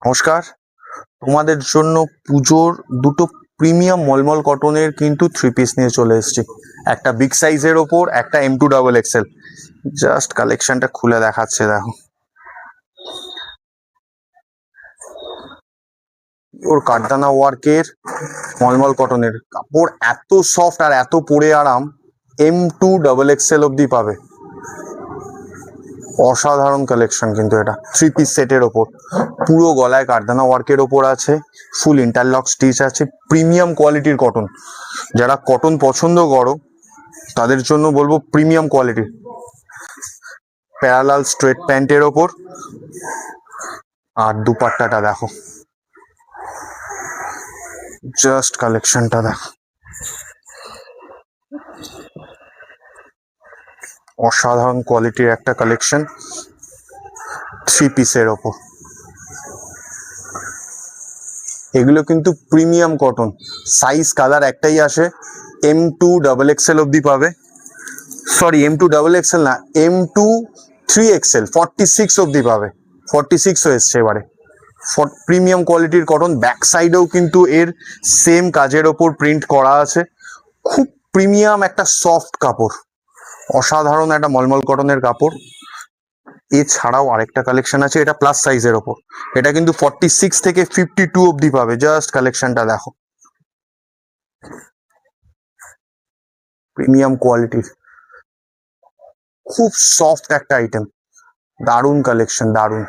নমস্কার, তোমাদের জন্য পুজোর দুটো প্রিমিয়াম মলমল কটনের কিন্তু থ্রি পিস নিয়ে চলে এসেছি। একটা বিগ সাইজের ওপর, একটা M2 XXL। জাস্ট কালেকশনটা খুলে দেখাচ্ছে, দেখো। ওর কাঠদানা ওয়ার্কের মলমল কটনের কাপড় এত সফট আর এত পরে আরাম। M2 XXL অব্দি পাবে। অসাধারণ কালেকশন কিন্তু এটা থ্রি পিস সেটের ওপর, পুরো গলায় কাঠদানা ওয়ার্কের ওপর আছে, ফুল ইন্টারলক স্টিচ আছে, প্রিমিয়াম কোয়ালিটির কটন। যারা কটন পছন্দ করো তাদের জন্য বলবো প্রিমিয়াম কোয়ালিটি। প্যারালাল স্ট্রেট প্যান্টের ওপর, আর দুপাট্টাটা দেখো, জাস্ট কালেকশনটা দেখো, অসাধারণ কোয়ালিটির একটা কালেকশন থ্রি পিসের ওপর। এগুলো কিন্তু প্রিমিয়াম কটন, সাইজ কালার একটাই আসে, M2 XXL অব্দি পাবে। সরি, M2 XXL না, M2 3XL 46 অব্দি পাবে। 46ও এসছে এবারে। প্রিমিয়াম কোয়ালিটির কটন, ব্যাক সাইডেও কিন্তু এর সেম কাজের ওপর প্রিন্ট করা আছে। খুব প্রিমিয়াম একটা সফট কাপড়, অসাধারণ একটা মলমল কটনের কাপড়। এছাড়াও আরেকটা কালেকশন আছে, এটা প্লাস সাইজের ওপর। এটা কিন্তু 46 থেকে 52 অব্দি পাবে। জাস্ট কালেকশনটা দেখো, প্রিমিয়াম কোয়ালিটির, খুব সফট একটা আইটেম, দারুণ কালেকশন, দারুণ।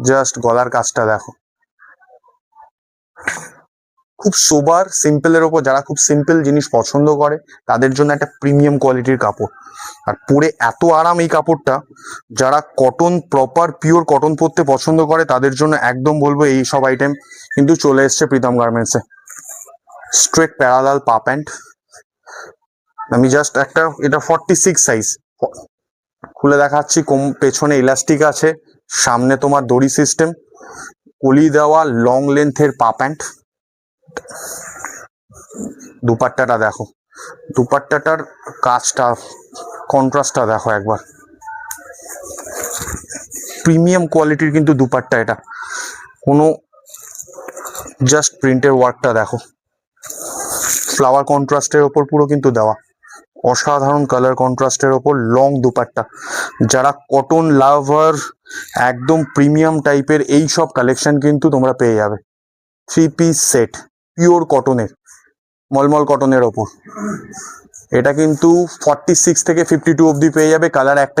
জাস্ট গলার কাজটা দেখো, খুব সোবার সিম্পলের ওপর। যারা খুব সিম্পল জিনিস পছন্দ করে তাদের জন্য একটা প্রিমিয়াম কোয়ালিটির কাপড়, আর পরে এত আরাম এই কাপড়টা। যারা কটন, প্রপার পিওর কটন পরতে পছন্দ করে তাদের জন্য একদম বলবো এই সব আইটেম কিন্তু চলে এসছে প্রীতম গার্মেন্টসে। স্ট্রেট প্যারালাল পা প্যান্ট। আমি জাস্ট একটা, এটা 46 সাইজ, খুলে দেখাচ্ছি। পেছনে ইলাস্টিক আছে, সামনে তোমার দড়ি সিস্টেম, কলি দেওয়া লং লেন্থের পা প্যান্ট। দুপাট্টাটা দেখো, দুপাট্টাটার কাজটা, কন্ট্রাস্টটা দেখো একবার, প্রিমিয়াম কোয়ালিটির কিন্তু দুপাট্টা এটা। কোনো জাস্ট প্রিন্টের ওয়ার্কটা দেখো, ফ্লাওয়ার কন্ট্রাস্টের ওপর পুরো কিন্তু দেওয়া, অসাধারণ কালার কন্ট্রাস্টের ওপর লং দুপাট্টা। যারা কটন লাভার, একদম প্রিমিয়াম টাইপের এই সব কালেকশন কিন্তু তোমরা পেয়ে যাবে। থ্রি পিস সেট, পিওর কটনের, মলমল কটনের ওপর। এটা কিন্তু 46 থেকে 52 অব্দি পেয়ে যাবে। কালার একটা